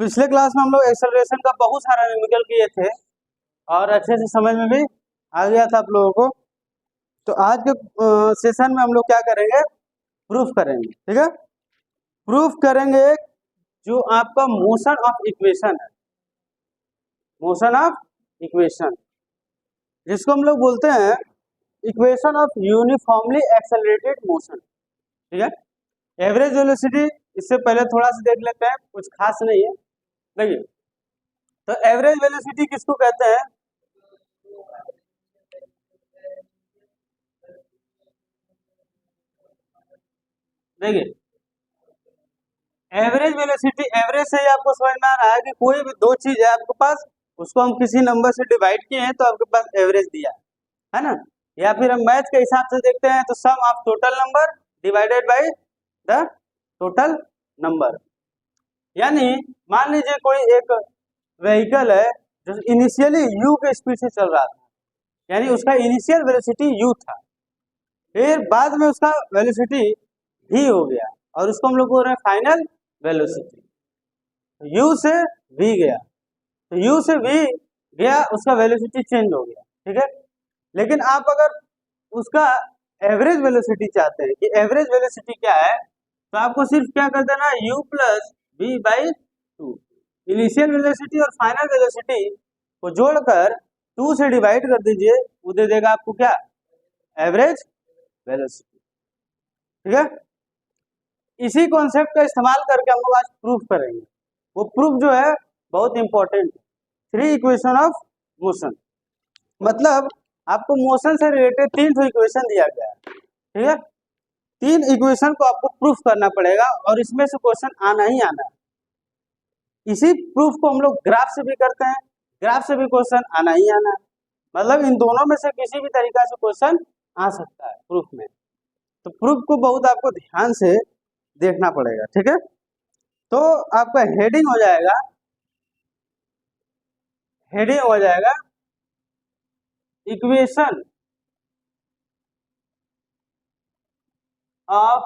पिछले क्लास में हम लोग एक्सेलरेशन का बहुत सारा न्यूमेरिकल किए थे और अच्छे से समझ में भी आ गया था आप लोगों को। तो आज के सेशन में हम लोग क्या करेंगे, प्रूफ करेंगे। ठीक है, प्रूफ करेंगे जो आपका मोशन ऑफ इक्वेशन है, मोशन ऑफ इक्वेशन, जिसको हम लोग बोलते हैं equation of uniformly accelerated motion. ठीक है, एवरेज वेलोसिटी इससे पहले थोड़ा सा देख लेते हैं, कुछ खास नहीं है। देखिए, तो एवरेज वेलोसिटी किसको कहते हैं? देखिए, एवरेज वेलोसिटी, एवरेज से ही आपको समझ में आ रहा है कि कोई भी दो चीज है आपके पास, उसको हम किसी नंबर से डिवाइड किए हैं तो आपके पास एवरेज दिया है ना। या फिर हम मैथ के हिसाब से देखते हैं तो sum of total number divided by the total number. यानी मान लीजिए कोई एक व्हीकल है जो इनिशियली u के स्पीड से चल रहा था, यानी उसका इनिशियल वेलोसिटी u था, फिर बाद में उसका वेलोसिटी v हो गया और उसको हम लोग बोल रहे हैं फाइनल वेलोसिटी। u से v गया, तो u से v गया, उसका वेलोसिटी चेंज हो गया। ठीक है, लेकिन आप अगर उसका एवरेज वेलोसिटी चाहते हैं कि एवरेज वेलोसिटी क्या है, तो आपको सिर्फ क्या कर देना, u plus v by two, initial velocity और फाइनल वेलोसिटी को जोड़कर 2 से डिवाइड कर दीजिए, वो दे देगा आपको क्या, एवरेज वेलोसिटी। ठीक है, इसी कॉन्सेप्ट का इस्तेमाल करके हम लोग आज प्रूफ करेंगे। वो प्रूफ जो है बहुत इंपॉर्टेंट है, 3 इक्वेशन ऑफ मोशन। मतलब आपको मोशन से रिलेटेड 3 इक्वेशन दिया गया है। ठीक है, 3 इक्वेशन को आपको प्रूफ करना पड़ेगा और इसमें से क्वेश्चन आना ही आना है। इसी प्रूफ को हम लोग ग्राफ से भी करते हैं, ग्राफ से भी क्वेश्चन आना ही आना है। मतलब इन दोनों में से किसी भी तरीका से क्वेश्चन आ सकता है प्रूफ में। तो प्रूफ को बहुत आपको ध्यान से देखना पड़ेगा। ठीक है, तो आपका हेडिंग हो जाएगा, हेडिंग हो जाएगा equation of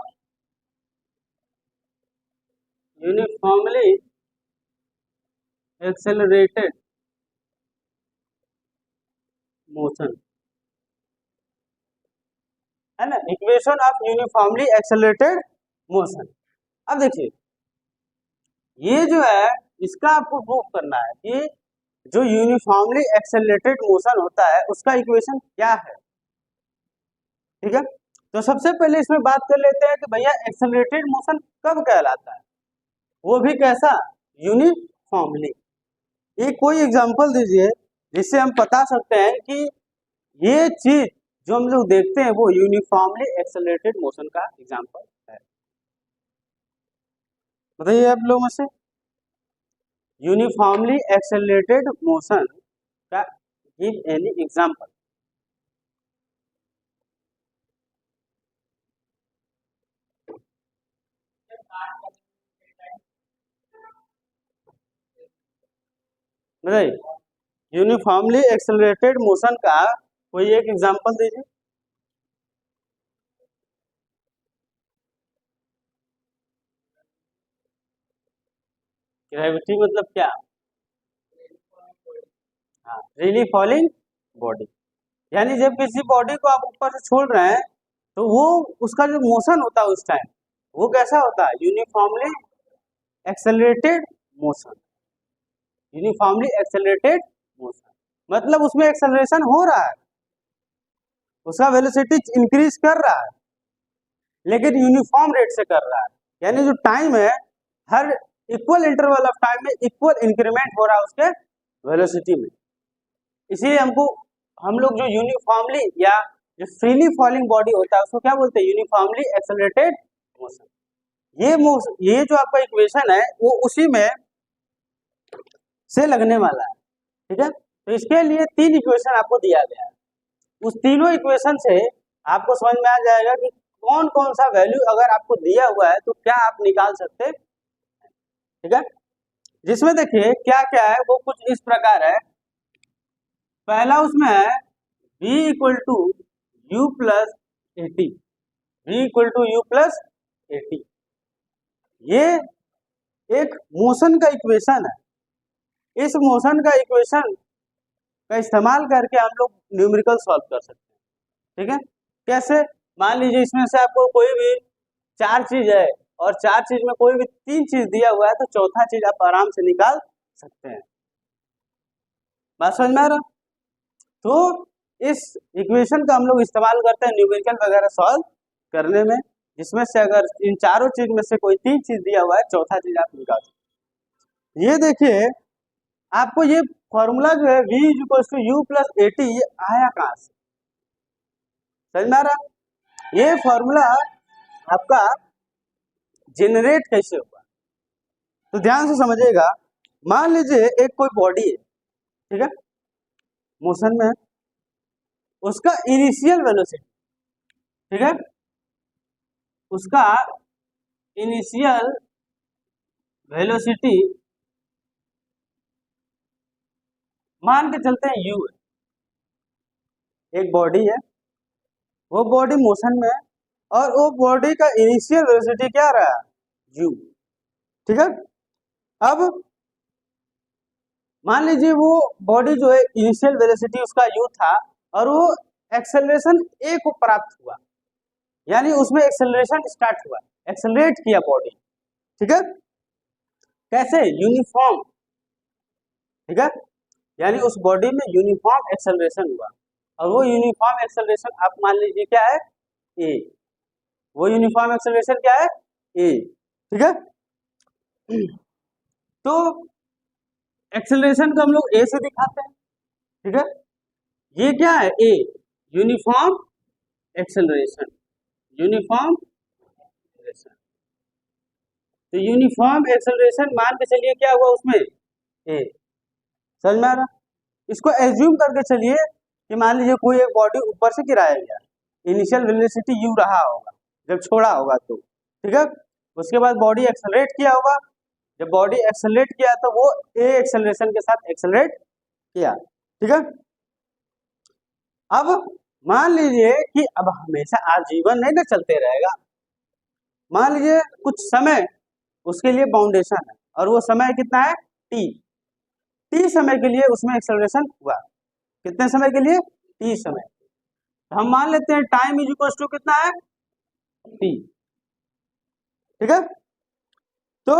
uniformly accelerated motion, है ना, equation of uniformly accelerated motion. अब देखिए, ये जो है इसका आपको प्रूफ करना है कि जो यूनिफॉर्मली एक्सेलरेटेड मोशन होता है उसका इक्वेशन क्या है। ठीक है, तो सबसे पहले इसमें बात कर लेते हैं कि भैया एक्सेलरेटेड मोशन कब कहलाता है, वो भी कैसा, यूनिफॉर्मली। एक कोई एग्जांपल दीजिए जिससे हम बता सकते हैं कि ये चीज जो हम लोग देखते हैं वो यूनिफॉर्मली एक्सेलरेटेड मोशन का एग्जांपल है। बताइए आप लोग में से यूनिफॉर्मली एक्सेलरेटेड मोशन का गिव एनी एग्जांपल। बताइए, यूनिफॉर्मली एक्सेलरेटेड मोशन का कोई एक एग्जांपल दीजिए। ग्रेविटी मतलब क्या? हाँ, फ्रीली फॉलिंग बॉडी, यानी जब किसी बॉडी को आप ऊपर से छोड़ रहे हैं तो वो उसका जो मोशन होता है उस टाइम वो कैसा होता है, uniformly accelerated motion. Uniformly accelerated motion मतलब उसमें एक्सेलरेशन हो रहा है, उसका वेलोसिटी इंक्रीज कर रहा है, लेकिन यूनिफॉर्म रेट से कर रहा है। यानी जो टाइम है, हर इक्वल इंटरवल ऑफ टाइम में इक्वल इंक्रीमेंट हो रहा है उसके वेलोसिटी में। इसीलिए हम लोग जो यूनिफॉर्मली या जो फ्रीली फॉलिंग बॉडी होता है उसको क्या बोलते हैं, यूनिफॉर्मली एक्सेलरेटेड मोशन। ये जो आपका इक्वेशन है वो उसी में से लगने वाला है। ठीक है, तो इसके लिए 3 इक्वेशन आपको दिया गया है, उस तीनों इक्वेशन से आपको समझ में आ जाएगा कि कौन कौन सा वैल्यू अगर आपको दिया हुआ है तो क्या आप निकाल सकते हैं। ठीक है, जिसमें देखिए क्या क्या है, वो कुछ इस प्रकार है। पहला उसमें है v equal to u plus a t, v equal to u plus a t. ये एक मोशन का इक्वेशन है। इस मोशन का इक्वेशन का इस्तेमाल करके हम लोग न्यूमेरिकल सॉल्व कर सकते हैं। ठीक है, कैसे? मान लीजिए इसमें से आपको कोई भी 4 चीज है और 4 चीज में कोई भी 3 चीज दिया हुआ है तो चौथा चीज आप आराम से निकाल सकते हैं। बात समझ में आ रहा? तो इस इक्वेशन का हम लोग इस्तेमाल करते हैं न्यूमेरिकल वगैरह सॉल्व करने में, जिसमें से अगर इन चारों चीज में से कोई 3 चीज दिया हुआ है, चौथा चीज आप निकाल सकते हैं। ये देखिए, आपको ये फॉर्मूला जो है v = u + at, ये आया कहाँ से? समझ में आ रहा? ये फॉर्मूला आपका जनरेट कैसे हुआ? तो ध्यान से समझिएगा। मान लीजिए एक कोई बॉडी है, ठीक है, मोशन में, उसका इनिशियल वेलोसिटी, ठीक है, उसका इनिशियल वेलोसिटी मान के चलते हैं u है। एक बॉडी है, वो बॉडी मोशन में है और वो बॉडी का इनिशियल वेलोसिटी क्या रहा है? u। ठीक है, अब मान लीजिए वो बॉडी जो है इनिशियल वेलोसिटी उसका u था और वो एक्सेलरेशन a को प्राप्त हुआ, यानी उसमें एक्सेलरेशन स्टार्ट हुआ, एक्सेलरेट किया बॉडी। ठीक है, कैसे? यूनिफॉर्म। ठीक है, यानी उस बॉडी में यूनिफॉर्म एक्सेलरेशन हुआ और वो यूनिफॉर्म एक्सेलरेशन आप मान लीजिए क्या है? a। वो यूनिफॉर्म एक्सेलरेशन क्या है? a। ठीक है, तो एक्सेलरेशन को हम लोग a से दिखाते हैं। ठीक है, ये क्या है? a, uniform acceleration. Uniform acceleration, तो यूनिफॉर्म एक्सेलरेशन मान के चलिए क्या हुआ उसमें? a। समझ में आ रहा? इसको एज्यूम करके चलिए कि मान लीजिए कोई एक बॉडी ऊपर से गिराया गया, इनिशियल वेलोसिटी u रहा होगा जब छोड़ा होगा तो, ठीक है, उसके बाद बॉडी एक्सेलरेट किया होगा। जब बॉडी एक्सेलरेट किया तो वो a एक्सेलरेशन के साथ एक्सेलरेट किया। ठीक है, अब मान लीजिए कि अब हमेशा आजीवन नहीं ना चलते रहेगा, मान लीजिए कुछ समय उसके लिए बाउंडेशन है और वो समय कितना है? t। t समय के लिए उसमें एक्सेलरेशन हुआ। कितने समय के लिए? t समय। तो हम मान लेते हैं टाइम = कितना है? t। ठीक है, तो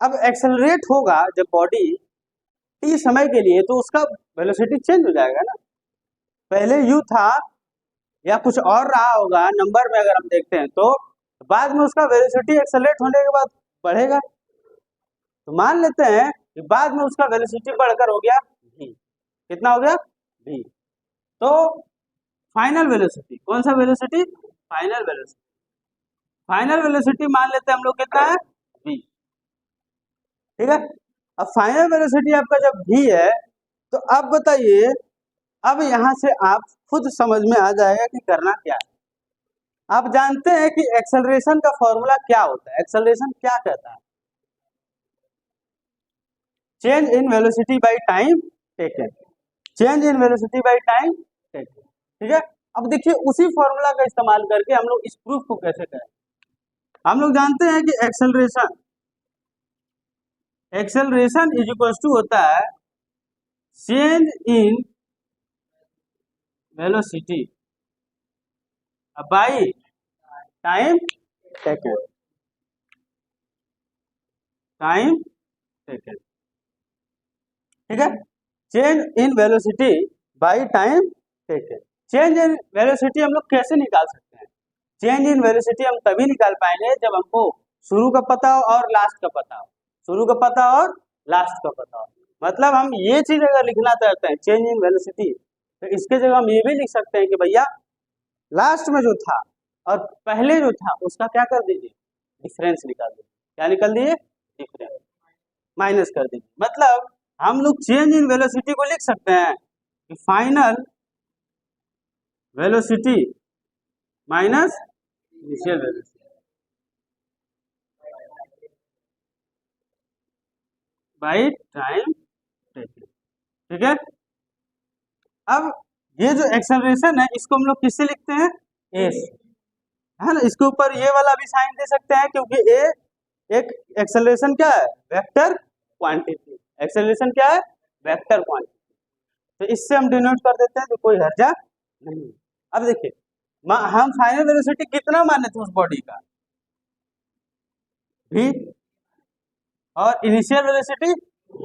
अब एक्सेलरेट होगा जब बॉडी t समय के लिए, तो उसका वेलोसिटी चेंज हो जाएगा ना। पहले u था या कुछ और रहा होगा नंबर में, अगर हम देखते हैं तो बाद में उसका वेलोसिटी एक्सेलरेट होने के बाद बढ़ेगा। तो मान लेते हैं कि बाद में उसका वेलोसिटी बढ़कर हो गया v। कितना हो गया? v। तो फाइनल वेलोसिटी, कौन सा velocity? Final velocity. Final velocity मान लेते हैं हम लोग कितना है? v। ठीक है, अब फाइनल वेलोसिटी आपका जब v है तो अब बताइए, अब यहां से आप खुद समझ में आ जाएगा कि करना क्या है। आप जानते हैं कि एक्सेलरेशन का फॉर्मूला क्या होता है? एक्सेलरेशन क्या कहता है? Change in velocity by time taken. Change in velocity by time taken. ठीक है, अब देखिए उसी फॉर्मूला का इस्तेमाल करके हम लोग इस प्रूफ को कैसे करें। हम लोग जानते हैं कि एक्सेलरेशन = होता है change in velocity by time taken. Time taken. ठीक है, change in velocity by time taken. Change in velocity हम लोग कैसे निकाल सकते हैं? चेंज इन वेलोसिटी हम तभी निकाल पाएंगे जब हमको शुरू का पता हो और लास्ट का पता हो। शुरू का पता और लास्ट का पता हो, मतलब हम ये चीज अगर लिखना चाहते हैं चेंज इन वेलोसिटी, तो इसके जगह हम ये भी लिख सकते हैं कि भैया लास्ट में जो था और पहले जो था उसका क्या कर दीजिए? डिफरेंस निकाल दीजिए। क्या निकाल दिए? डिफरेंस, माइनस कर दीजिए। मतलब हम लोग चेंज इन वेलोसिटी को लिख सकते हैं कि final velocity minus initial velocity by time taken. ठीक है, अब ये जो एक्सेलरेशन है इसको हम लोग किससे लिखते हैं? a से, है ना। इसके ऊपर ये वाला भी साइन दे सकते हैं क्योंकि a एक एक्सेलरेशन क्या है, वेक्टर क्वांटिटी। एक्सेलरेशन क्या है, वेक्टर क्वांटिटी। तो इससे हम डिनोट कर देते हैं, तो कोई हर्जा नहीं। अब देखिए हम फाइनल वेलोसिटी कितना माने थे उस बॉडी का, v, और इनिशियल वेलोसिटी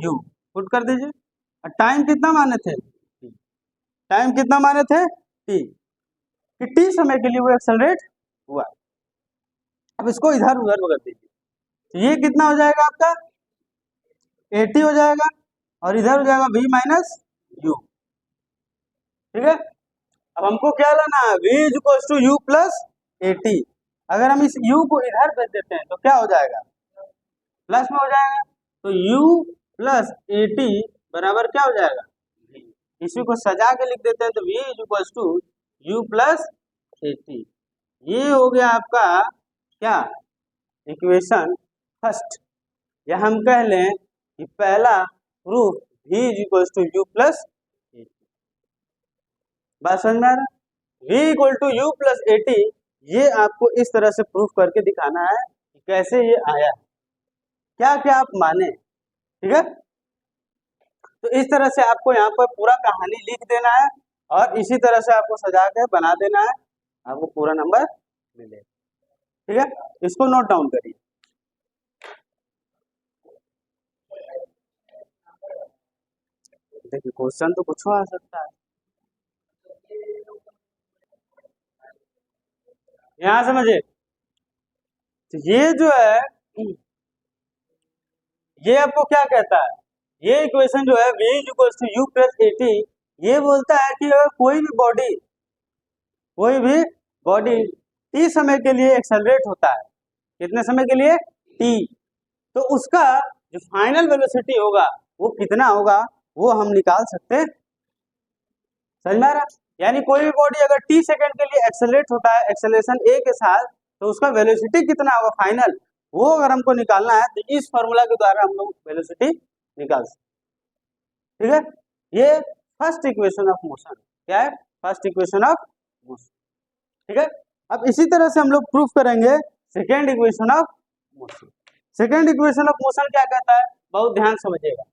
u पुट कर दीजिए। और टाइम कितना माने थे, टाइम कितना माने थे, t, कि t समय के लिए वो एक्सेलरेट हुआ। अब इसको इधर उधर कर दीजिए, तो ये कितना हो जाएगा आपका 80 हो जाएगा, और इधर हो जाएगा v माइनस यू। ठीक है, अब हमको क्या लाना है, v is equal to u plus 80। अगर हम इस u को इधर भेज देते हैं तो क्या हो जाएगा, प्लस में हो जाएगा। तो u प्लस 80 बराबर क्या हो जाएगा, इसी को सजा के लिख देते हैं, तो v is equal to u plus 80। ये हो गया आपका क्या, इक्वेशन फर्स्ट, या हम कह लें कि पहला proof v is equal to u plus 80। बात समझ में आ रहा है, v equal to u plus 80, ये आपको इस तरह से प्रूफ करके दिखाना है कि कैसे ये आया, क्या क्या आप माने। ठीक है, तो इस तरह से आपको यहाँ पर पूरा कहानी लिख देना है, और इसी तरह से आपको सजा के बना देना है, आपको पूरा नंबर मिलेगा। ठीक है, इसको नोट डाउन करिए। देखिए क्वेश्चन तो कुछ आ सकता है, यहाँ समझिए, तो ये जो है ये आपको क्या कहता है, ये इक्वेशन जो है v equals to u plus 80, ये बोलता है कि अगर कोई भी बॉडी t समय के लिए एक्सेलरेट होता है, कितने समय के लिए, t, तो उसका जो फाइनल वेलोसिटी होगा वो कितना होगा, वो हम निकाल सकते हैं। समझ में आ रहा, यानी कोई भी बॉडी अगर t सेकंड के लिए एक्सेलरेट होता है एक्सेलरेशन a के साथ, तो उसका वेलोसिटी कितना होगा फाइनल, वो अगर हमको निकालना है तो इस फॉर्मूला के द्वारा हम लोग वेलोसिटी निकाल सकते। ठीक है, ये फर्स्ट इक्वेशन ऑफ मोशन, क्या है, फर्स्ट इक्वेशन ऑफ मोशन। ठीक है, अब इसी तरह से हम लोग प्रूफ करेंगे second equation of motion. Second equation of motion क्या कहता है, बहुत ध्यान समझिएगा।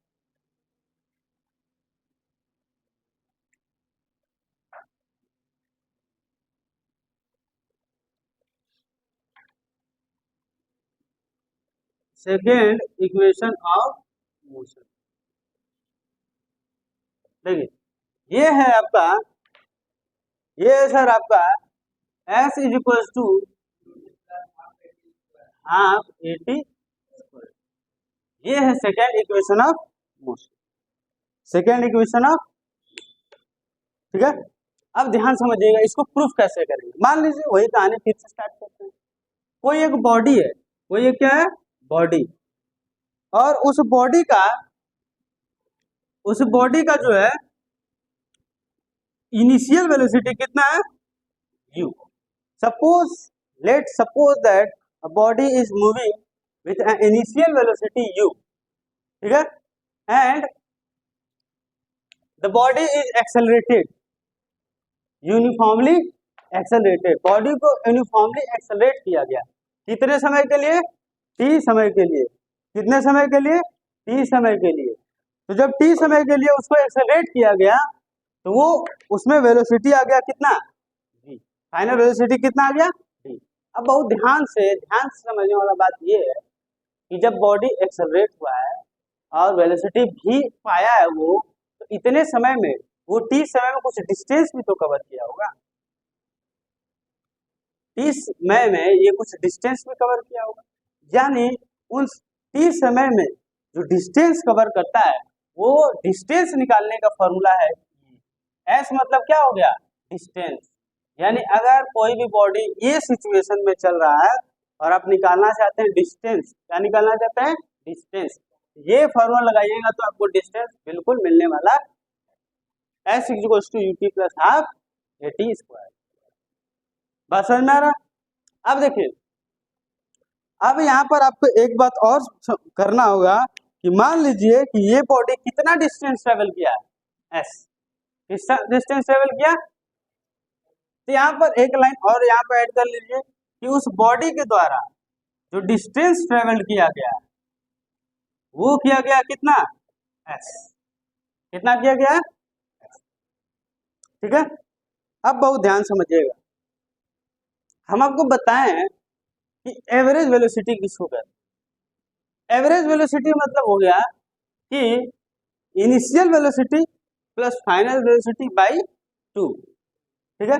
सेकेंड इक्वेशन ऑफ मोशन, देखिए ये है आपका, ये है सर आपका s is equal to half 80, ये है second equation of motion, second equation of. ठीक है, अब ध्यान समझिएगा, इसको प्रूफ कैसे करेंगे। मान लीजिए वही कहानी फिर से स्टार्ट करते हैं, कोई एक बॉडी है, कोई एक क्या है, बॉडी, और उस बॉडी का जो है इनिशियल वेलोसिटी कितना है, u। Suppose that a body is moving with an initial velocity u, ठीक है, and the body is accelerated, uniformly accelerated, body को यूनिफॉर्मली एक्सेलरेट किया गया, कितने समय के लिए, t समय के लिए, कितने समय के लिए, t समय के लिए। तो जब t समय के लिए उसको एक्सेलरेट किया गया, तो वो उसमें वेलोसिटी आ गया कितना, v, फाइनल वेलोसिटी कितना आ गया, v। अब बहुत ध्यान से समझने वाला बात ये है कि जब बॉडी एक्सेलरेट हुआ है और वेलोसिटी भी पाया है वो, तो इतने समय में वो t समय में कुछ डिस्टेंस भी तो कवर किया होगा, t समय में ये कुछ डिस्टेंस भी कवर किया होगा, यानी उन t समय में जो डिस्टेंस कवर करता है वो डिस्टेंस निकालने का फॉर्मूला है s, मतलब क्या हो गया, डिस्टेंस। यानी अगर कोई भी बॉडी ये सिचुएशन में चल रहा है और आप निकालना चाहते हैं डिस्टेंस, क्या निकालना चाहते हैं, डिस्टेंस, ये फॉर्मूला लगाइएगा तो आपको डिस्टेंस बिल्कुल मिलने वाला, s equal to u t plus half 80 square. बस समझ में आ रहा, अब देखिए, अब यहाँ पर आपको एक बात और करना होगा कि मान लीजिए कि ये बॉडी कितना डिस्टेंस ट्रेवल किया है, s डिस्टेंस ट्रेवल किया, तो यहाँ पर एक लाइन और यहाँ पर ऐड कर लीजिए कि उस बॉडी के द्वारा जो डिस्टेंस ट्रेवल्ड किया गया है वो किया गया कितना, एस। कितना किया गया, ठीक है। अब बहुत ध्यान समझिएगा, हम आपको बताएं कि एवरेज वेलोसिटी किसको कहते हैं। एवरेज वेलोसिटी मतलब हो गया कि initial velocity plus final velocity by 2, ठीक है।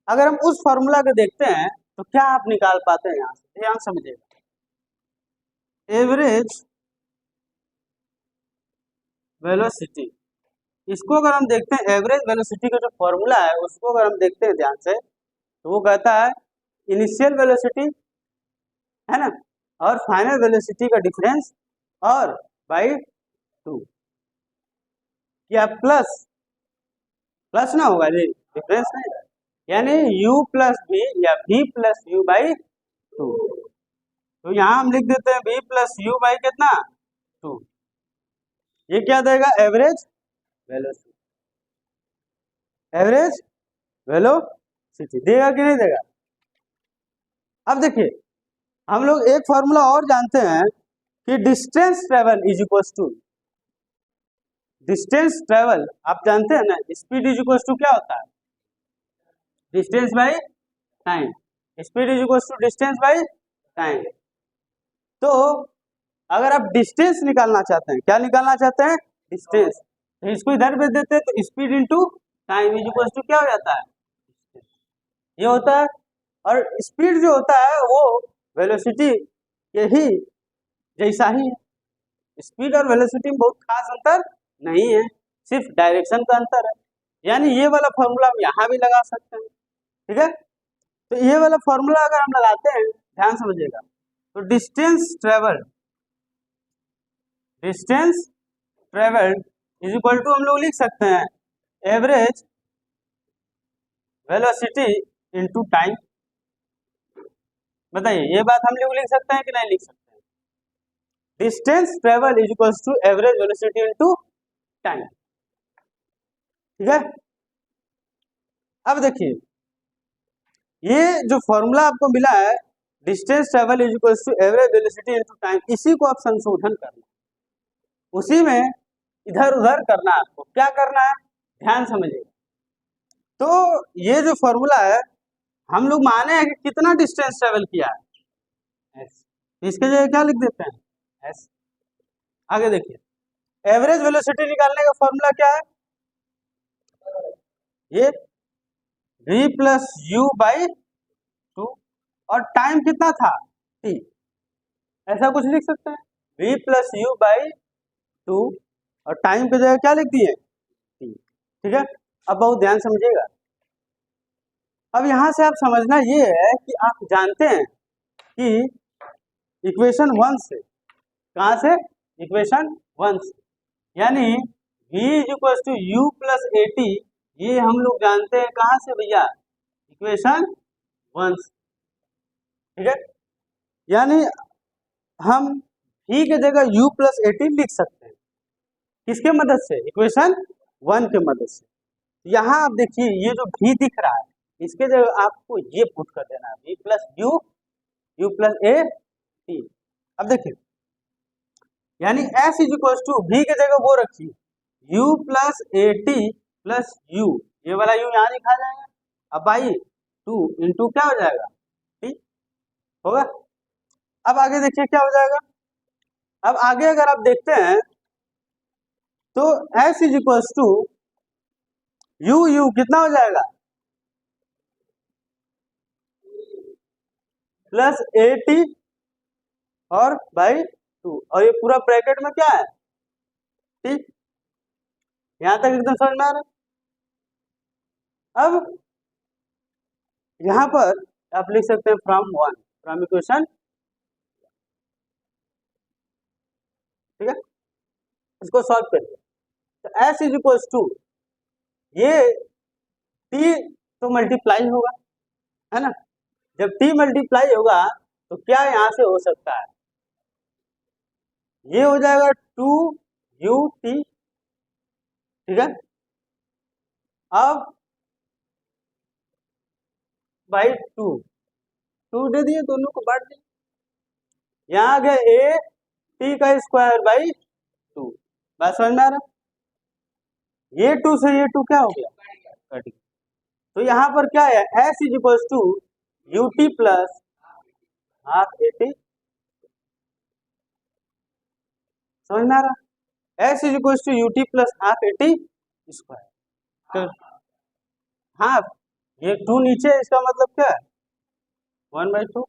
अगर हम उस फॉर्मूला को देखते हैं तो क्या आप निकाल पाते हैं, यहां से ध्यान समझिएगा। एवरेज वेलोसिटी, इसको अगर हम देखते हैं, एवरेज वेलोसिटी का जो फॉर्मूला है उसको अगर हम देखते हैं ध्यान से, तो वो कहता है इनिशियल वेलोसिटी, है ना, और फाइनल वेलोसिटी का डिफरेंस और बाई 2, क्या प्लस प्लस ना होगा जी, डिफरेंस नहीं, यानी u प्लस v या v प्लस यू बाई 2। तो यहाँ हम लिख देते हैं v प्लस यू बाई कितना, 2। ये क्या देगा, एवरेज वेलोसिटी, एवरेज वेलोसिटी देगा कि नहीं देगा। अब देखिए, हम लोग एक फॉर्मूला और जानते हैं कि distance travel is equal to, distance travel आप जानते हैं ना, स्पीड इज इक्वल टू क्या होता है, distance by time. Speed is equal to distance by time. तो अगर आप डिस्टेंस निकालना चाहते हैं, क्या निकालना चाहते हैं, डिस्टेंस, तो इसको इधर भेज देते हैं, तो speed into time is equal to क्या हो जाता है, ये होता है। और स्पीड जो होता है वो वेलोसिटी के ही जैसा ही है। स्पीड और वेलोसिटी में बहुत खास अंतर नहीं है, सिर्फ डायरेक्शन का अंतर है। यानी ये वाला फॉर्मूला हम यहाँ भी लगा सकते हैं, ठीक है। तो ये वाला फॉर्मूला अगर हम लगाते हैं, ध्यान समझिएगा, तो distance travelled, distance travelled is equal to हम लोग लिख सकते हैं एवरेज वेलोसिटी इनटू टाइम। बताइए, ये बात हम लोग लिख सकते हैं कि नहीं लिख सकते हैं, distance travel is equal to average velocity into time, ठीक है। अब देखिए, ये जो फॉर्मूला आपको मिला है distance travel is equal to average velocity into time, इसी को आप संशोधन करना, उसी में इधर उधर करना है। आपको क्या करना है, ध्यान समझिए। तो ये जो फॉर्मूला है, हम लोग माने हैं कि कितना डिस्टेंस ट्रेवल किया है, एस, इसके जगह क्या लिख देते हैं, एस। आगे देखिए, एवरेज वेलोसिटी निकालने का फॉर्मूला क्या है, ये v प्लस यू बाई 2, और टाइम कितना था, t, ऐसा कुछ लिख सकते हैं, v प्लस यू बाई 2, और टाइम की जगह क्या लिख दिए, t, ठीक है। अब बहुत ध्यान समझिएगा। अब यहां से आप समझना ये है कि आप जानते हैं कि इक्वेशन 1 से, कहां से, इक्वेशन 1 से, यानी v is equal to u plus a t, ये हम लोग जानते हैं कहां से भैया, इक्वेशन 1 से, ठीक है। यानी हम v के जगह u प्लस ए टी लिख सकते हैं, किसके मदद से, इक्वेशन 1 के मदद से। यहाँ आप देखिए, ये जो v दिख रहा है, इसके जगह आपको ये पुट कर देना है, v plus u plus a t. अब देखिए, यानी s is equal to v के जगह वो रखिए, u plus a t plus u, ये वाला u यहाँ लिखा जाएगा, अब बाई 2 इंटू क्या हो जाएगा, टी होगा। अब आगे देखिए क्या हो जाएगा। अब आगे अगर आप देखते हैं तो s is equal to u कितना हो जाएगा, प्लस ए टी और बाई 2, और ये पूरा ब्रैकेट में क्या है, ठीक, यहां तक एकदम समझ में आ रहा है। अब यहां पर आप लिख सकते हैं फ्रॉम इक्वेशन, ठीक है। इसको सॉल्व करिए, तो s इज इक्वल टू, ये t तो मल्टीप्लाई होगा, है ना, जब t मल्टीप्लाई होगा तो क्या यहां से हो सकता है, ये हो जाएगा 2ut, ठीक है। अब बाई 2 दे दिए, दोनों को बांट दिए, यहाँ आ गया ए टी का स्क्वायर बाई 2। बात समझ में आ रहा? ये 2 से ये 2 क्या हो गया, कट गया। तो यहाँ पर क्या है, s is equal to u t plus half a t. समझ में आ रहा? S is equal to u t plus half a t square. तो हाफ, ये 2 नीचे, इसका मतलब क्या है 1/2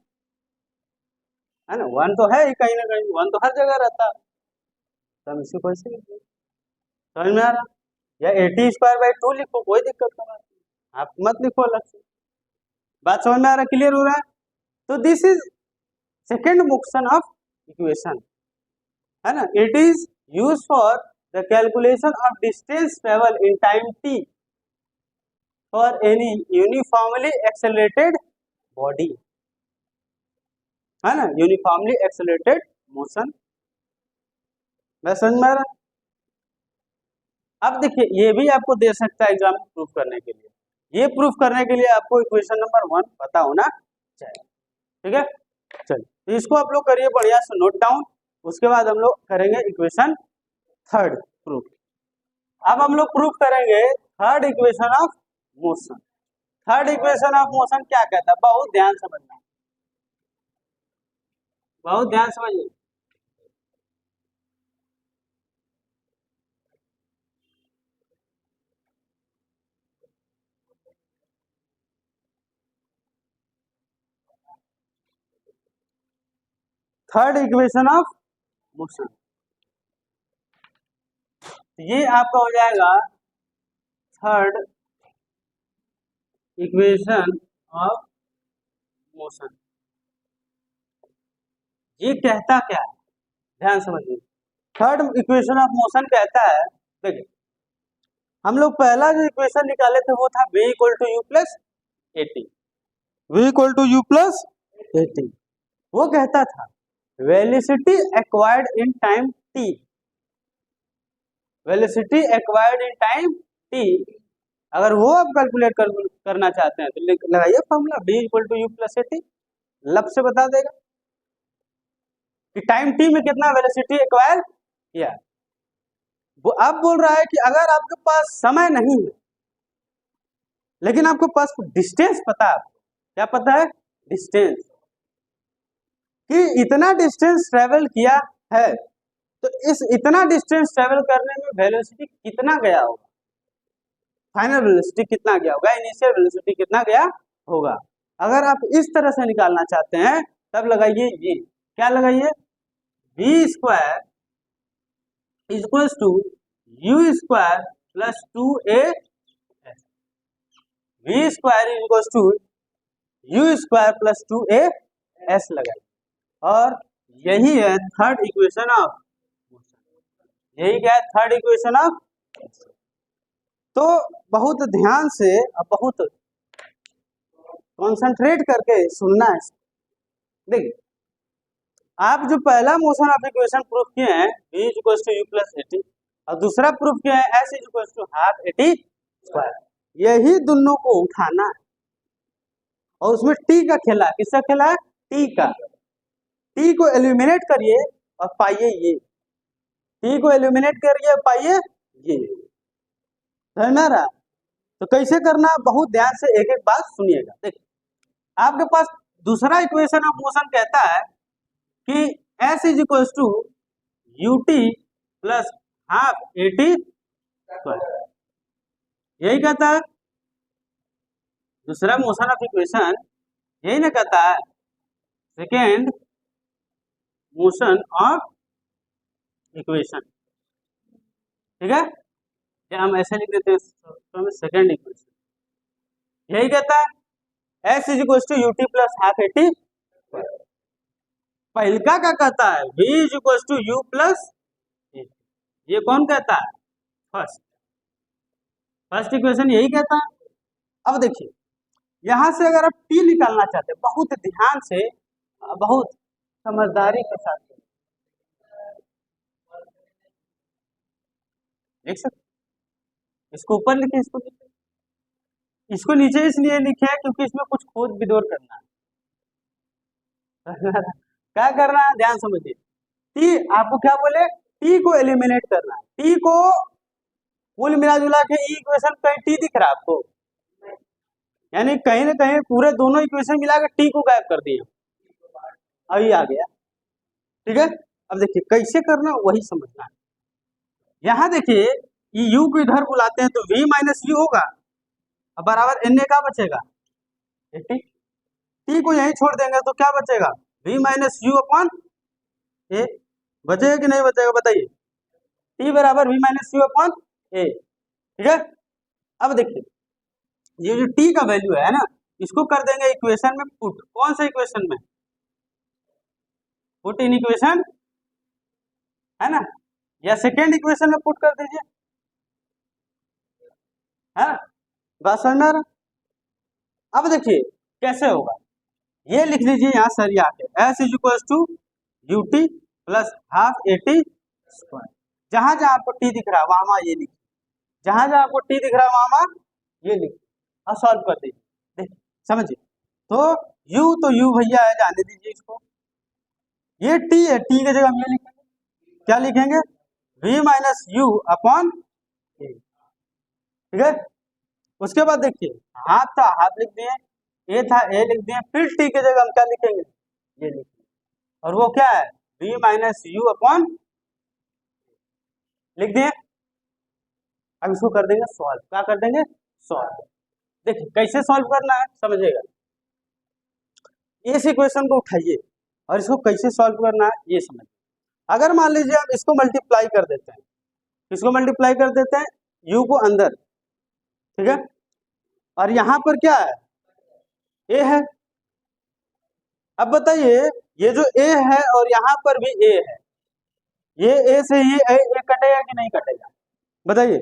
है ना। 1 तो है ही कहीं ना कहीं, 1 तो हर जगह रहता है, तो हम इसी को ऐसे लिख देंगे। समझ में आ रहा? या 80 स्क्वायर बाई 2 लिखो, कोई दिक्कत नहीं, आप मत लिखो अलग से। बात समझ में आ रहा, क्लियर हो रहा है? तो this is second motion of equation, है ना। It is use for the calculation of distance travel in time t for any uniformly accelerated body, है ना, यूनिफॉर्मली एक्सेलरेटेड मोशन। मैं समझ में आ रहा? अब देखिए, ये भी आपको दे सकता है एग्जाम में प्रूफ करने के लिए। ये प्रूफ करने के लिए आपको इक्वेशन नंबर 1 पता होना चाहिए, ठीक है। चलिए, तो इसको आप लोग करिए बढ़िया से नोट डाउन। उसके बाद हम लोग करेंगे इक्वेशन थर्ड प्रूफ। अब हम लोग प्रूफ करेंगे third equation of motion. Third equation of motion क्या कहता है, बहुत ध्यान समझना, बहुत ध्यान समझिए। थर्ड इक्वेशन ऑफ मोशन, ये आपका हो जाएगा थर्ड इक्वेशन ऑफ मोशन। ये कहता क्या है, ध्यान समझिए। थर्ड इक्वेशन ऑफ मोशन कहता है, देखिए हम लोग पहला जो इक्वेशन निकाले थे वो था v equal to u plus a t. v equal to u plus a t, वो कहता था velocity acquired in time t, velocity acquired in time t, अगर वो आप कैलकुलेट करना चाहते हैं तो लगाइए formula v equal to u plus a t, लब से बता देगा कि टाइम t में कितना वेलोसिटी एक्वायर किया। वो अब बोल रहा है कि अगर आपके पास समय नहीं है लेकिन आपके पास डिस्टेंस पता है, आपको क्या पता है, डिस्टेंस, कि इतना डिस्टेंस ट्रेवल किया है, तो इस इतना डिस्टेंस ट्रेवल करने में वेलोसिटी कितना गया होगा, फाइनल वेलोसिटी कितना गया होगा, इनिशियल वेलोसिटी कितना गया होगा। अगर आप इस तरह से निकालना चाहते हैं तब लगाइए ये, क्या लगाइए, v square equals to u square plus 2a, v square equals to u square plus 2a s लगाइए। और यही है थर्ड इक्वेशन ऑफ मोशन, यही क्या है, थर्ड इक्वेशन ऑफ। तो बहुत ध्यान से और बहुत कॉन्सेंट्रेट करके सुनना है। देखिए, आप जो पहला मोशन ऑफ इक्वेशन प्रूफ किए हैं v equals to u plus a t, और दूसरा प्रूफ किया है s equals to half a t square, यही दोनों को उठाना है और उसमें t का खेला, किसका खेला है, t का। t को एलिमिनेट करिए और पाइए ये, t को एलिमिनेट करिए और पाइए ये, समझ में आ रहा? तो कैसे करना, बहुत ध्यान से एक एक बात सुनिएगा। देखिए, आपके पास दूसरा इक्वेशन ऑफ मोशन कहता है कि s is equal to u t plus half a t square, यही कहता है दूसरा मोशन ऑफ इक्वेशन, यही ना कहता है सेकेंड मोशन ऑफ इक्वेशन, ठीक है। या हम ऐसे लिख देते हैं तो सेकेंड इक्वेशन, यही कहता है s is equal to u t plus half a t. पहलका क्या कहता है, v is equal to u plus, ये कौन कहता है, फर्स्ट, फर्स्ट इक्वेशन यही कहता है। अब देखिए, यहां से अगर आप t निकालना चाहते हैं, बहुत ध्यान से, बहुत समझदारी के साथ देख सकते, इसको ऊपर लिखे, इसको लिखे, इसको नीचे इसलिए लिखे है क्योंकि इसमें कुछ खोज बिदोर करना है क्या करना है, ध्यान समझिए। टी आपको क्या बोले, टी को एलिमिनेट करना है। टी को कुल मिला जुला के इक्वेशन कहीं टी दिख रहा है आपको, यानी कहीं ना कहीं पूरे दोनों इक्वेशन मिला के टी को गायब कर दिए, अभी आ गया। ठीक है, अब देखिए कैसे करना वही समझना है। यहाँ देखिए ये u को इधर बुलाते हैं तो v माइनस यू होगा, अब बराबर एन ए का बचेगा, टी। टी को यहीं छोड़ देंगे तो क्या बचेगा, v माइनस यू अपॉन ए। बचेगा कि नहीं बचेगा बताइए, टी बराबर v माइनस यू अपॉन ए। ठीक है, अब देखिए ये जो टी का वैल्यू है ना, इसको कर देंगे इक्वेशन में पुट। कौन सा इक्वेशन में, पुट इन इक्वेशन, है ना, या सेकेंड इक्वेशन में पुट कर दीजिए, है ना, बात समझ में आ रहा। अब देखिए कैसे होगा, ये लिख लीजिए यहाँ सर आके s is equal to u t plus half a t square. जहां जहां आपको टी दिख रहा है वहां वहां ये लिखिए, जहां जहां आपको टी दिख रहा है वहां वहां ये लिखिए, और सॉल्व कर दीजिए। देखिए समझिए, तो यू भैया है, जाने दीजिए इसको। ये टी है, टी की जगह हम ये लिखेंगे, क्या लिखेंगे, v माइनस यू अपॉन ए। ठीक है, उसके बाद देखिए हाफ था हाफ लिख दिए, ए था ए लिख दिए, फिर टी की जगह हम क्या लिखेंगे, ये लिखेंगे, और वो क्या है, v माइनस यू अपॉन लिख दिए। अब इसको कर देंगे सॉल्व, क्या कर देंगे, सॉल्व। देखिए कैसे सॉल्व करना है समझिएगा, इस इक्वेशन को उठाइए और इसको कैसे सॉल्व करना है ये समझिए। अगर मान लीजिए हम इसको मल्टीप्लाई कर देते हैं, इसको मल्टीप्लाई कर देते हैं u को अंदर, ठीक है, और यहाँ पर क्या है, a है। अब बताइए ये जो a है और यहाँ पर भी a है, ये a से ये a कटेगा कि नहीं कटेगा बताइए,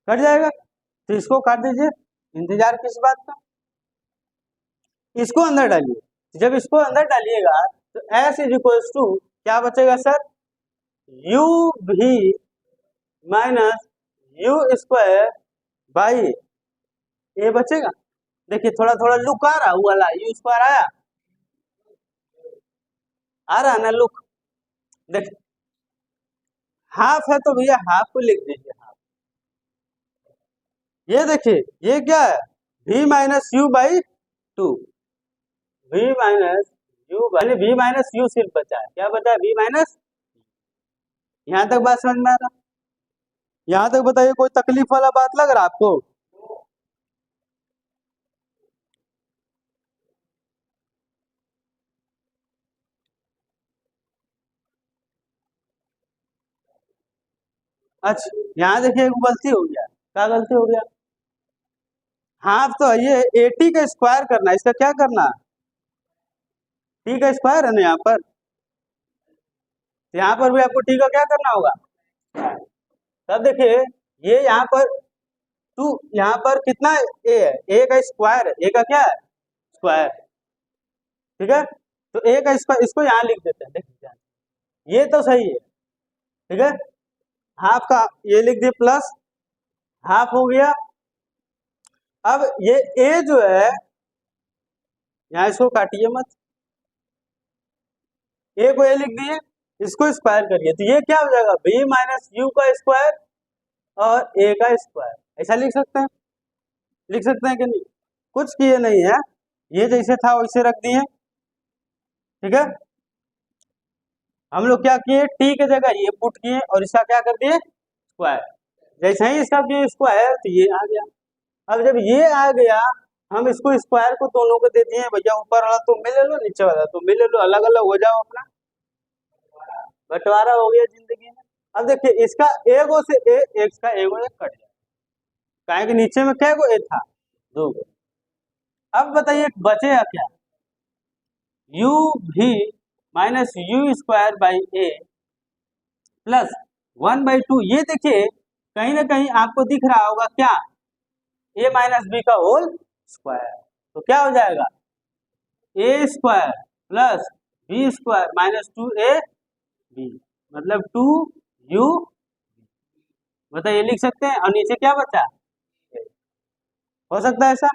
कट जाएगा, तो इसको काट दीजिए, इंतजार किस बात का, इसको अंदर डालिए। जब इसको अंदर डालिएगा तो s इज इक्वल टू क्या बचेगा सर, u भी माइनस यू स्क्वायर बाई ए बचेगा। देखिए थोड़ा थोड़ा लुक आ रहा वाला, यू स्क्वायर आया, आ रहा ना लुक। देखिए हाफ है तो भैया हाफ को लिख दीजिए, हाफ। ये देखिए ये क्या है, v minus you by two, v minus you by, v minus you सिर्फ बचा है, क्या बचा है, v माइनस। यहाँ तक बात समझ में आ रहा, यहाँ तक बताइए कोई तकलीफ वाला बात लग रहा आपको, अच्छा यहाँ देखिए एक गलती हो गया, क्या गलती हो गया, हाफ तो ये 80 का स्क्वायर करना है, इसका क्या करना है, टी का स्क्वायर है ना यहाँ पर, यहाँ पर भी आपको टी का क्या करना होगा। तब देखिए ये यहाँ पर टू, यहाँ पर कितना ए है, ए का स्क्वायर है, ए का क्या है स्क्वायर, ठीक है, तो ए का स्क्वायर इसको यहाँ लिख देते हैं, देखिए ये तो सही है, ठीक है, हाफ का ये लिख दिए प्लस हाफ हो गया। अब ये ए जो है यहाँ इसको काटिए मत, ए को ए लिख दिए, इसको स्क्वायर करिए, तो ये क्या हो जाएगा, बी माइनस यू का स्क्वायर और ए का स्क्वायर, ऐसा लिख सकते हैं, लिख सकते हैं कि नहीं, कुछ किए नहीं है, ये जैसे था वैसे रख दिए। ठीक है, हम लोग क्या किए, टी के जगह ये पुट किए और इसका क्या कर दिए स्क्वायर, जैसे ही इसका किए स्क्वायर तो ये आ गया। अब जब ये आ गया हम इसको स्क्वायर को दोनों को दे दिए, भैया ऊपर वाला तुम भी ले लो नीचे वाला तुम भी ले लो, अलग अलग हो जाओ, अपना बंटवारा हो गया जिंदगी में। अब देखिए इसका एगो से ए, एक्स का एगो एक कट जाए, काहे कि नीचे में क्या गो ए था, दो गो। अब बताइए बचेगा क्या, u भी minus you square by A plus 1/2। ये देखिए कहीं ना कहीं आपको दिख रहा होगा क्या, a माइनस बी का होल स्क्वायर, तो क्या हो जाएगा a square plus b square minus 2a b, मतलब 2u, बताइए लिख सकते हैं, और नीचे क्या बचा, हो सकता है ऐसा।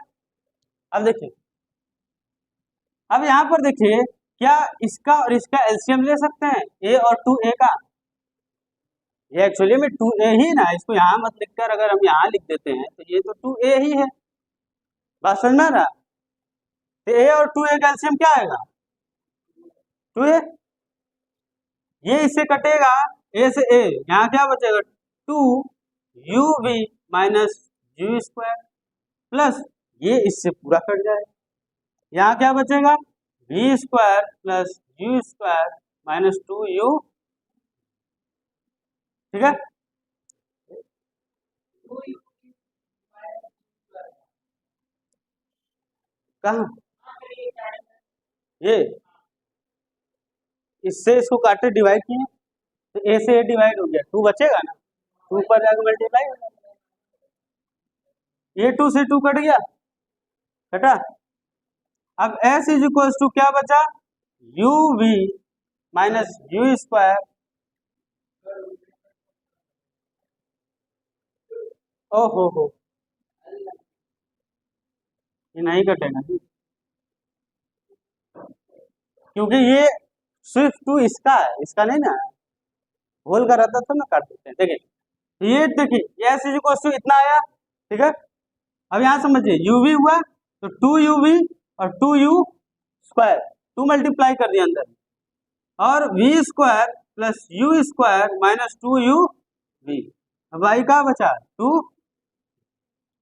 अब देखिए, अब यहाँ पर देखिए क्या इसका और इसका एलसीएम ले सकते हैं, ए और 2a का? ये एक्चुअली में 2a ही ना, इसको यहाँ मत लिखकर अगर हम यहाँ लिख देते हैं तो ये तो 2a ही है। बात समझ में आ रहा? तो a और 2a का एलसीएम क्या आएगा? 2a। ये इससे कटेगा, a से a, यहाँ क्या बचेगा? 2uv minus u square plus ये इससे पूरा कट जाएगा, यहाँ क्या बचेगा? v square plus u square minus 2u। ठीक है, कहा ये इससे इसको काटे डिवाइड किए तो a से a डिवाइड हो गया, 2 बचेगा ना, 2 पर जाकर मल्टीप्लाई हो जाएगा, ये 2 से 2 कट गया, कटा। अब s इज इक्वल टू क्या बचा? uv माइनस u स्क्वायर, हो ये नहीं कटेगा क्योंकि ये सिर्फ 2 इसका है, इसका नहीं ना, होल का रहता तो ना काट देते हैं। देखिए ये देखिए एस इज इक्वल टू इतना आया, ठीक है। अब यहाँ समझिए यूवी हुआ तो 2uv और 2u स्क्वायर, 2 मल्टीप्लाई कर दिया अंदर, और v square plus u square minus 2uv। अब आई का बचा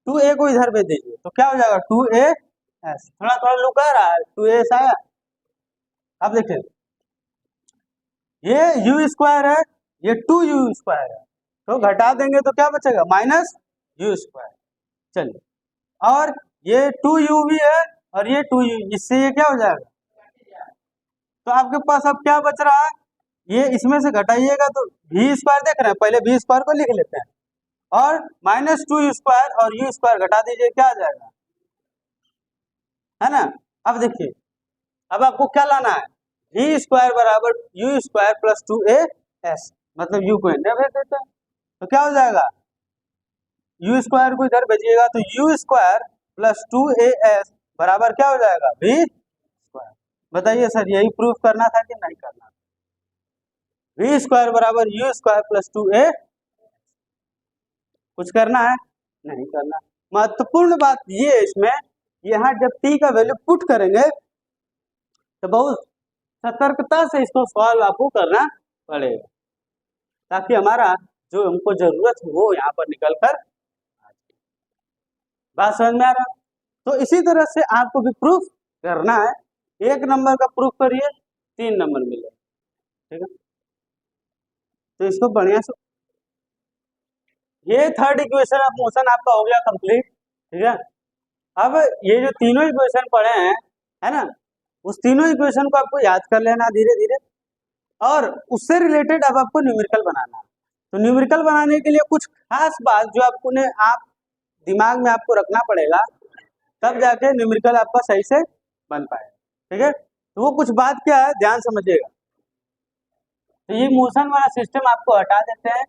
2a को इधर भेज दीजिए तो क्या हो जाएगा? 2as, थोड़ा थोड़ा लुका रहा है, 2as आया। अब देखिए ये u स्क्वायर है, ये 2u स्क्वायर है, तो घटा देंगे तो क्या बचेगा? Minus u square. चलिए, और ये 2uv है और ये 2u, इससे ये क्या हो जाएगा? तो आपके पास अब क्या बच रहा है? ये इसमें से घटाइएगा तो v स्क्वायर देख रहे हैं, पहले v स्क्वायर को लिख लेते हैं, और माइनस 2u स्क्वायर और u स्क्वायर घटा दीजिए, क्या आ जाएगा? है ना। अब देखिए, अब आपको क्या लाना है? v स्क्वायर बराबर u स्क्वायर प्लस 2as, मतलब u को इधर भेज देते हैं तो क्या हो जाएगा? u स्क्वायर को इधर भेजिएगा तो u स्क्वायर प्लस 2as बराबर क्या हो जाएगा? v square. बताइए सर, यही प्रूफ करना था कि नहीं करना? v स्क्वायर बराबर u स्क्वायर प्लस 2a, कुछ करना है? नहीं करना। महत्वपूर्ण बात ये है इसमें, यहाँ जब t का वैल्यू पुट करेंगे तो बहुत सतर्कता से इसको सॉल्व आपको करना पड़ेगा, ताकि हमारा जो हमको जरूरत है वो यहाँ पर निकल कर। बात समझ में आ रहा? तो इसी तरह से आपको भी प्रूफ करना है, 1 नंबर का प्रूफ करिए 3 नंबर मिले, ठीक है। तो इसको बढ़िया से, ये थर्ड इक्वेशन ऑफ मोशन आपका हो गया कंप्लीट, ठीक है। अब ये जो तीनों इक्वेशन पढ़े हैं, है ना, उस तीनों इक्वेशन को आपको याद कर लेना धीरे धीरे, और उससे रिलेटेड अब आपको न्यूमेरिकल बनाना है। तो न्यूमेरिकल बनाने के लिए कुछ खास बात जो आपको ने आप दिमाग में आपको रखना पड़ेगा, तब जाके न्यूमेरिकल आपका सही से बन पाएगा, ठीक है। तो वो कुछ बात क्या है, ध्यान समझिएगा। तो ये मोशन वाला सिस्टम आपको हटा देते हैं,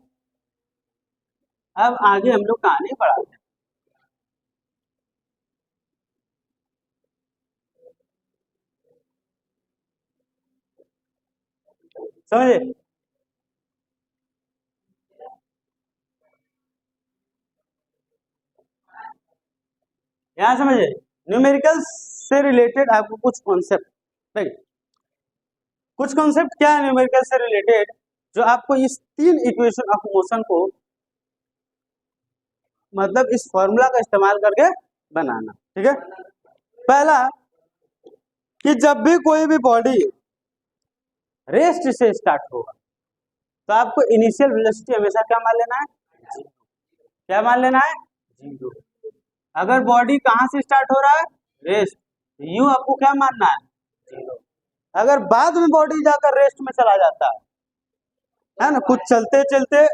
अब आगे हम लोग कहानी पढ़ाते हैं। समझे? यहाँ समझिए, न्यूमेरिकल से रिलेटेड आपको कुछ कॉन्सेप्ट, राइट, कुछ कॉन्सेप्ट क्या है न्यूमेरिकल से रिलेटेड, जो आपको इस 3 इक्वेशन ऑफ मोशन को मतलब इस फॉर्मूला का इस्तेमाल करके बनाना, ठीक है। पहला कि जब भी कोई भी बॉडी रेस्ट से स्टार्ट होगा तो आपको इनिशियल वेलोसिटी हमेशा क्या मान लेना है? क्या मान लेना है? 0। अगर बॉडी कहां से स्टार्ट हो रहा है? रेस्ट, यू आपको क्या मानना है? 0। अगर बाद में बॉडी जाकर रेस्ट में चला जाता है ना, कुछ चलते चलते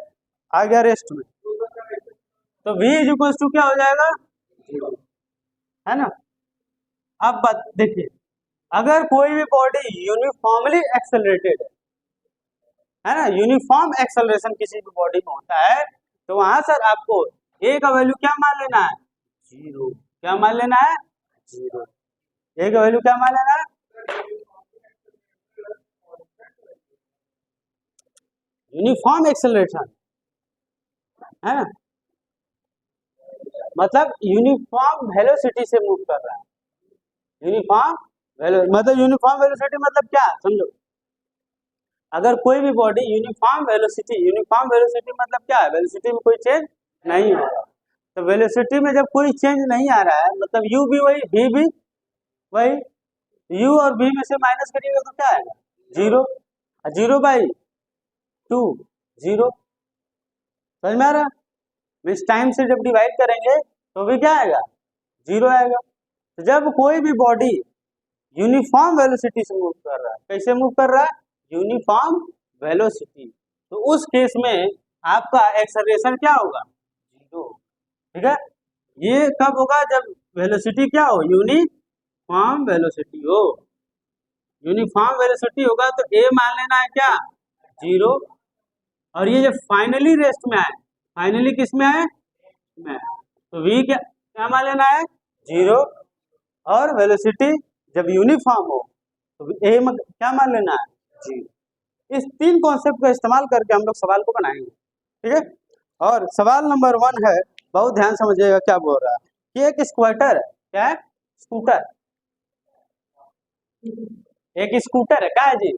आ गया रेस्ट में, तो v इज इक्वल टू क्या हो जाएगा? 0, है ना। अब बात देखिए, अगर कोई भी बॉडी यूनिफॉर्मली एक्सेलरेटेड है ना, यूनिफॉर्म एक्सेलरेशन किसी भी बॉडी में होता है, तो वहां सर आपको a का वैल्यू क्या मान लेना है? 0। क्या मान लेना है? 0। a का वैल्यू क्या मान लेना है? यूनिफॉर्म एक्सेलरेशन, है ना, मतलब यूनिफॉर्म वेलोसिटी से मूव कर रहा है। यूनिफॉर्म मतलब यूनिफॉर्म वेलोसिटी मतलब क्या, समझो, अगर कोई भी बॉडी यूनिफॉर्म वेलोसिटी मतलब क्या है, वेलोसिटी में कोई चेंज नहीं हो रहा, तो वेलोसिटी में जब कोई चेंज नहीं आ रहा है मतलब u भी वही, v भी वही, u और v में से माइनस करिएगा तो क्या आएगा, 0, 0/2, 0, समझ में आ रहा, मीन्स टाइम से जब डिवाइड करेंगे तो भी क्या आएगा, 0 आएगा। तो जब कोई भी बॉडी यूनिफॉर्म वेलोसिटी से मूव कर रहा है, कैसे मूव कर रहा है, यूनिफॉर्म वेलोसिटी, तो उस केस में आपका एक्सेलरेशन क्या होगा, 0, ठीक है। ये कब होगा, जब वेलोसिटी क्या हो, यूनिफॉर्म वेलोसिटी हो, यूनिफॉर्म वेलोसिटी होगा तो ए मान लेना है क्या, 0, और ये जब फाइनली रेस्ट में आए, फाइनली किस में आए, में, तो v क्या मान लेना है, 0, और वेलोसिटी जब यूनिफॉर्म हो तो ए क्या मान लेना है, 0। इस 3 कॉन्सेप्ट का इस्तेमाल करके हम लोग सवाल को बनाएंगे, ठीक है। और सवाल नंबर 1 है, बहुत ध्यान समझिएगा क्या बोल रहा है, कि एक स्कूटर है, क्या है, स्कूटर, एक स्कूटर है, क्या है जी,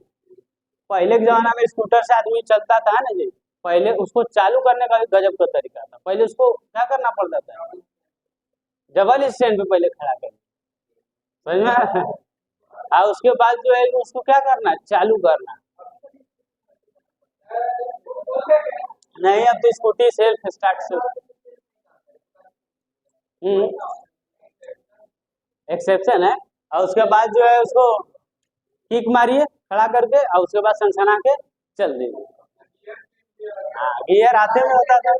पहले के जमाना में स्कूटर से आदमी चलता था ना जी, पहले उसको चालू करने का भी गजब का तरीका था, पहले उसको क्या करना पड़ता था, डबल स्टैंड पे पहले खड़ा करना, समझ में आ रहा है? और उसके बाद जो है उसको क्या करना, चालू करना, नहीं अब तो स्कूटी सेल्फ स्टार्ट से, एक्सेप्शन है, और उसके बाद जो है उसको किक मारिए खड़ा करके, और उसके बाद सनसना के चल दीजिए, हाँ गियर हाथे में होता था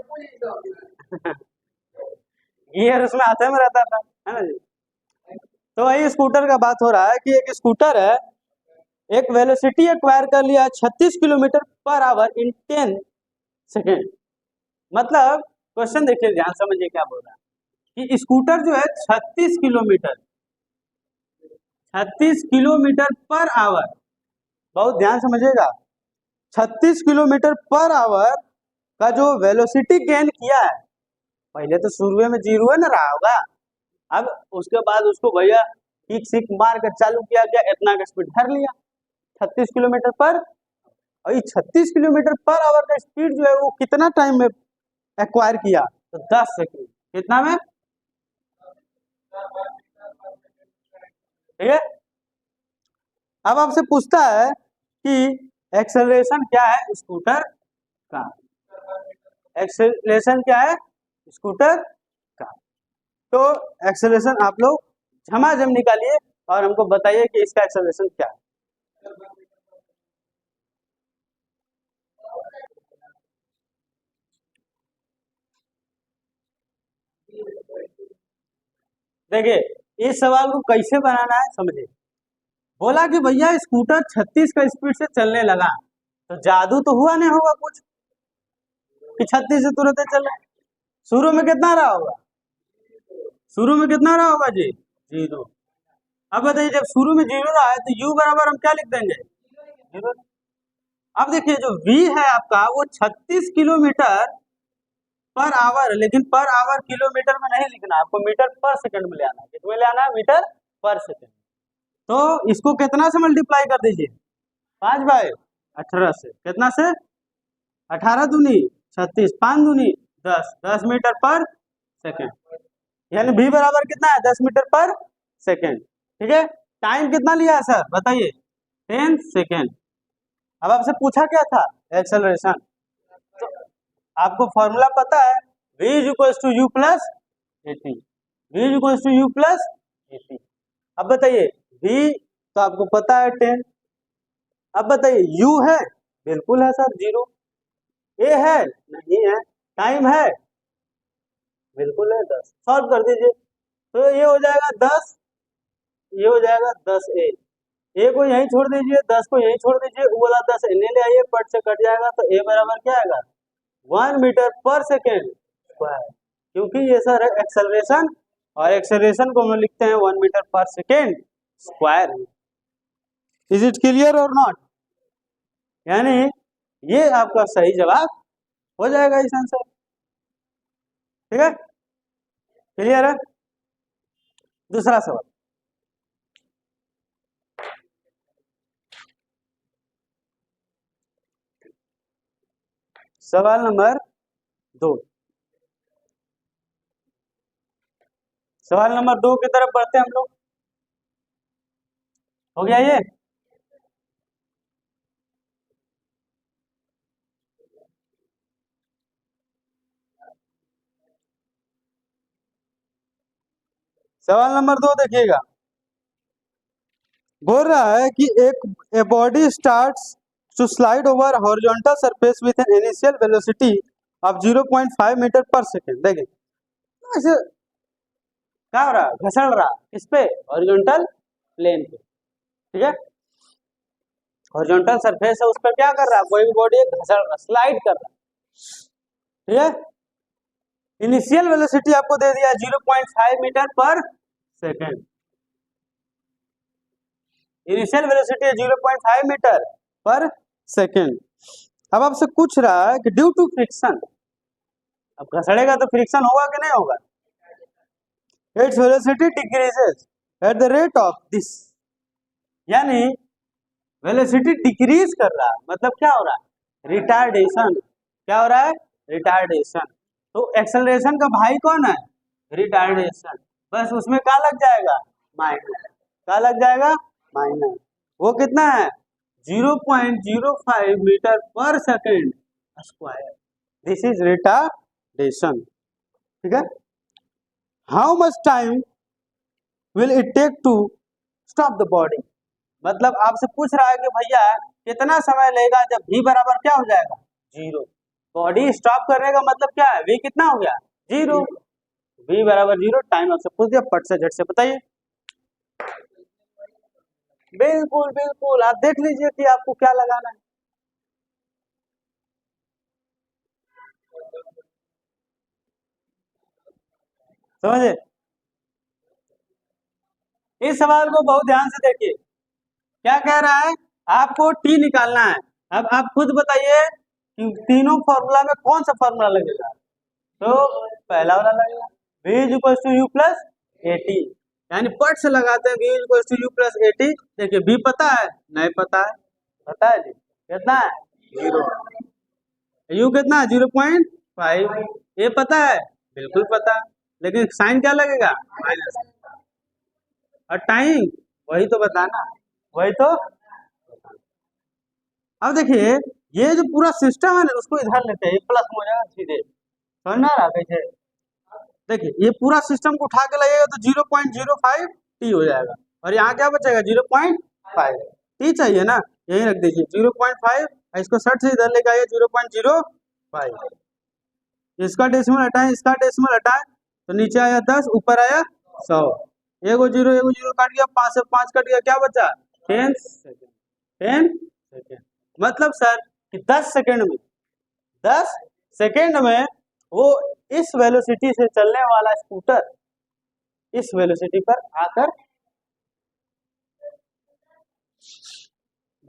गियर उसमें हाथे में रहता था, है ना जी। तो वही स्कूटर का बात हो रहा है कि एक स्कूटर है, एक वेलोसिटी एक्वायर कर लिया 36 किलोमीटर पर आवर इन 10 सेकेंड, मतलब क्वेश्चन देखिए ध्यान समझिए क्या बोल रहा है, कि स्कूटर जो है 36 किलोमीटर पर आवर, बहुत ध्यान समझिएगा, 36 किलोमीटर पर आवर का जो वेलोसिटी गेन किया है, पहले तो शुरू में 0 है ना रहा होगा, अब उसके बाद उसको भैया किक सिक मार कर चालू किया गया, इतना का स्पीड धर लिया 36 किलोमीटर पर, और ये 36 किलोमीटर पर आवर का स्पीड जो है वो कितना टाइम में एक्वायर किया, तो 10 सेकेंड, कितना में, ठीक है। अब आपसे पूछता है कि एक्सेलरेशन क्या है स्कूटर का, एक्सेलरेशन क्या है स्कूटर का, तो एक्सेलरेशन आप लोग झमाझम निकालिए और हमको बताइए कि इसका एक्सेलरेशन क्या है। देखिए इस सवाल को कैसे बनाना है समझिए, बोला कि भैया स्कूटर 36 का स्पीड से चलने लगा, तो जादू तो हुआ नहीं होगा कुछ कि 36 से तुरंत चल, शुरू में कितना रहा होगा, शुरू में कितना रहा होगा जी, 0। अब बताइए जब शुरू में 0 रहा है तो u बराबर हम क्या लिख देंगे, 0। अब देखिए जो v है आपका वो 36 किलोमीटर पर आवर, लेकिन पर आवर किलोमीटर में नहीं लिखना, आपको मीटर पर सेकंड में ले आना है, कितने ले आना है, मीटर पर सेकंड, तो इसको कितना से मल्टीप्लाई कर दीजिए, 5/18 से, कितना से, 18 दूनी 36, 5 दूनी 10, 10 मीटर पर सेकंड, यानी v बराबर कितना है, 10 मीटर पर सेकंड, ठीक है। टाइम कितना लिया है सर बताइए, 10 सेकंड। अब आपसे पूछा क्या था, एक्सेलरेशन, तो आपको फॉर्मूला पता है, v is equals to u plus a t, v is equals to u plus a t. अब बताइए v तो आपको पता है 10, अब बताइए u है, बिल्कुल है सर 0, a है नहीं है, टाइम है बिल्कुल है 10, सॉल्व कर दीजिए, तो ये हो जाएगा 10, ये हो जाएगा 10a, a को यहीं छोड़ दीजिए, 10 को यहीं छोड़ दीजिए, वो वाला 10 इन्हें ले आइए, पट से कट जाएगा, तो a बराबर क्या आएगा, 1 मीटर पर सेकेंड स्क्वायर, क्योंकि ये सर है एक्सेलरेशन, और एक्सेलरेशन को हम लिखते हैं 1 मीटर पर second square. Is it clear और नॉट, यानी ये आपका सही जवाब हो जाएगा इस आंसर। ठीक है, क्लियर है। दूसरा सवाल, सवाल नंबर 2। सवाल नंबर 2 की तरफ बढ़ते हैं हम लोग। हो गया ये। सवाल नंबर 2 देखिएगा, बोल रहा है कि एक body starts to slide over horizontal surface with an initial velocity of 0.5 metre पर सेकेंड। देखिए ऐसे क्या हो रहा है, घसड़ रहा किस पे, हॉरिजॉन्टल प्लेन पे। ठीक है, हॉरिजॉन्टल सरफेस है उस पर क्या कर रहा है, कोई भी बॉडी घसड़ रहा, स्लाइड कर रहा। ठीक है, इनिशियल वेलोसिटी आपको दे दिया 0.5 मीटर पर सेकेंड। इनिशियल वेलोसिटी है 0.5 मीटर पर सेकेंड। अब आपसे पूछ रहा है कि ड्यू टू फ्रिक्शन, अब घसड़ेगा तो फ्रिक्शन होगा कि नहीं होगा, its velocity decreases at the rate of this, यानी वेलोसिटी डिक्रीज कर रहा है, मतलब क्या हो रहा है, रिटार्डेशन। क्या हो रहा है, रिटार्डेशन। तो एक्सेलरेशन का भाई कौन है, रिटार्डेशन। बस उसमें क्या लग जाएगा, माइनस। क्या लग जाएगा, माइनस। वो कितना है, 0.05 मीटर पर second square. This is retardation. ठीक है, how much time will it take to stop the body, मतलब आपसे पूछ रहा है कि भैया कितना समय लेगा जब v बराबर क्या हो जाएगा, 0। बॉडी स्टॉप करने का मतलब क्या है, v कितना हो गया, 0। v बराबर 0, टाइम आपसे पूछ दिया, पट से झट से बताइए। बिल्कुल बिल्कुल, आप देख लीजिए कि आपको क्या लगाना है। समझे, इस सवाल को बहुत ध्यान से देखिए। क्या कह रहा है, आपको t निकालना है। अब आप खुद बताइए कि तीनों फॉर्मूला में कौन सा फॉर्मूला लगेगा, तो पहला वाला लगेगा, v is equal to u plus a t, यानी पट से लगाते हैं v is equal to u plus a t. देखिए v पता है, नहीं पता है, पता है जी कितना है, 0। यू कितना है, 0.5। ये पता है, बिल्कुल पता है, लेकिन साइन क्या लगेगा, माइनस। और टाइम वही तो बताना, वही तो। अब देखिए ये जो पूरा सिस्टम है ना, उसको इधर लेते हैं, प्लस हो जाएगा सीधे, समझ में आ रहा कैसे। देखिए ये पूरा सिस्टम को उठा के लगेगा तो 0.05 टी हो जाएगा, और यहाँ क्या बचेगा, 0.5 टी चाहिए ना, यही रख दीजिए 0.5। इसको 60 से इधर लेके आइए 0.05, इसका डेसिमल हटाएं, इसका डेसिमल हटाएं, तो नीचे आया 10, ऊपर आया 100। एगो जीरो काट गया, 5 से 5 कट गया, क्या बचा, 10 सेकेंड। 10 सेकेंड मतलब सर कि 10 सेकेंड में, 10 सेकेंड में वो इस वेलोसिटी से चलने वाला स्कूटर इस वेलोसिटी पर आकर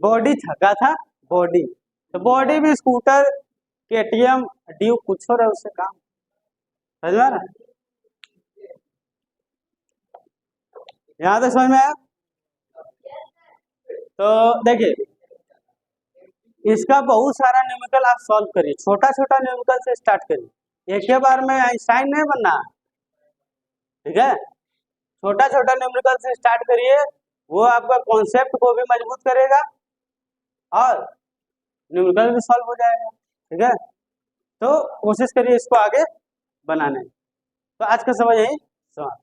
बॉडी थका था, बॉडी तो बॉडी भी स्कूटर केटीएम ड्यूक कुछ हो रहा है उससे काम, समझ में आ रहा है? यहाँ तक समझ में आया। तो देखिए इसका बहुत सारा न्यूमेरिकल आप सॉल्व करिए, छोटा छोटा न्यूमेरिकल से स्टार्ट करिए, एक ही बार में आइंस्टाइन नहीं बनना, ठीक है। छोटा छोटा न्यूमेरिकल से स्टार्ट करिए, वो आपका कॉन्सेप्ट को भी मजबूत करेगा और न्यूमेरिकल भी सॉल्व हो जाएगा, ठीक है। तो कोशिश करिए इसको आगे बनाने। तो आज का समय यही समाप्त।